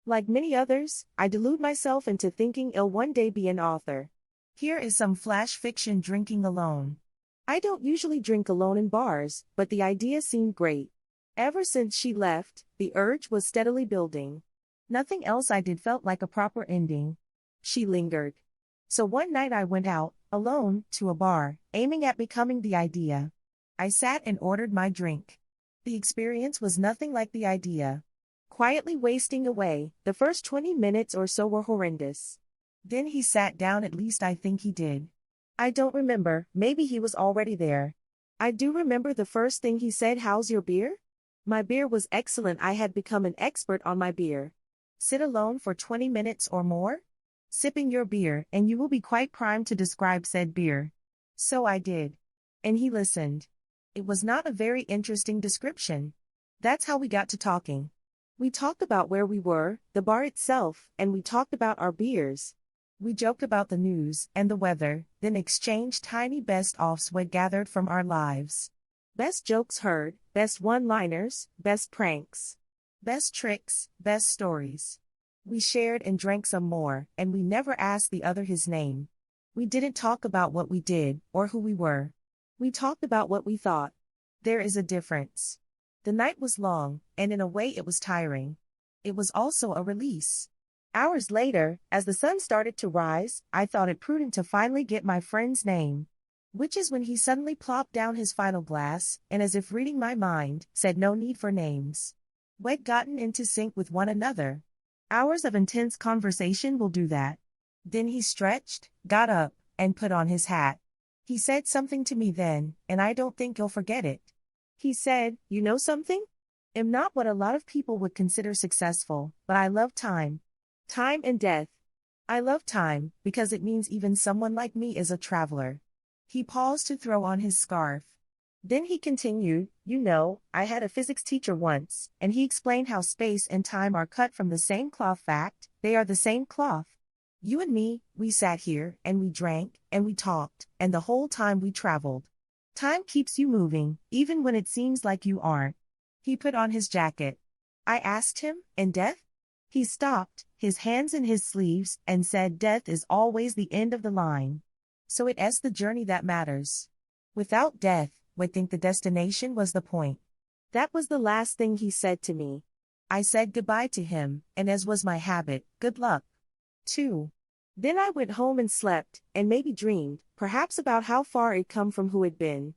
Like many others, I delude myself into thinking I'll one day be an author. Here is some flash fiction drinking alone. I don't usually drink alone in bars, but the idea seemed great. Ever since she left, the urge was steadily building. Nothing else I did felt like a proper ending. She lingered. So one night I went out, alone, to a bar, aiming at becoming the idea. I sat and ordered my drink. The experience was nothing like the idea. Quietly wasting away, the first 20 minutes or so were horrendous. Then he sat down, at least I think he did. I don't remember, maybe he was already there. I do remember the first thing he said, "How's your beer?" My beer was excellent. I had become an expert on my beer. Sit alone for 20 minutes or more? Sipping your beer, and you will be quite primed to describe said beer. So I did. And he listened. It was not a very interesting description. That's how we got to talking. We talked about where we were, the bar itself, and we talked about our beers. We joked about the news and the weather, then exchanged tiny best-offs we gathered from our lives. Best jokes heard, best one-liners, best pranks. Best tricks, best stories. We shared and drank some more, and we never asked the other his name. We didn't talk about what we did, or who we were. We talked about what we thought. There is a difference. The night was long, and in a way it was tiring. It was also a release. Hours later, as the sun started to rise, I thought it prudent to finally get my friend's name. Which is when he suddenly plopped down his final glass, and as if reading my mind, said no need for names. We'd gotten into sync with one another. Hours of intense conversation will do that. Then he stretched, got up, and put on his hat. He said something to me then, and I don't think you'll forget it. He said, "You know something? I'm not what a lot of people would consider successful, but I love time. Time and death. I love time, because it means even someone like me is a traveler." He paused to throw on his scarf. Then he continued, "You know, I had a physics teacher once, and he explained how space and time are cut from the same cloth. Fact, they are the same cloth. You and me, we sat here, and we drank, and we talked, and the whole time we traveled. Time keeps you moving, even when it seems like you aren't." He put on his jacket. I asked him, "And death?" He stopped, his hands in his sleeves, and said, "Death is always the end of the line. So it's the journey that matters. Without death, we think the destination was the point." That was the last thing he said to me. I said goodbye to him, and as was my habit, good luck, too. Then I went home and slept, and maybe dreamed, perhaps about how far I'd come from who had been.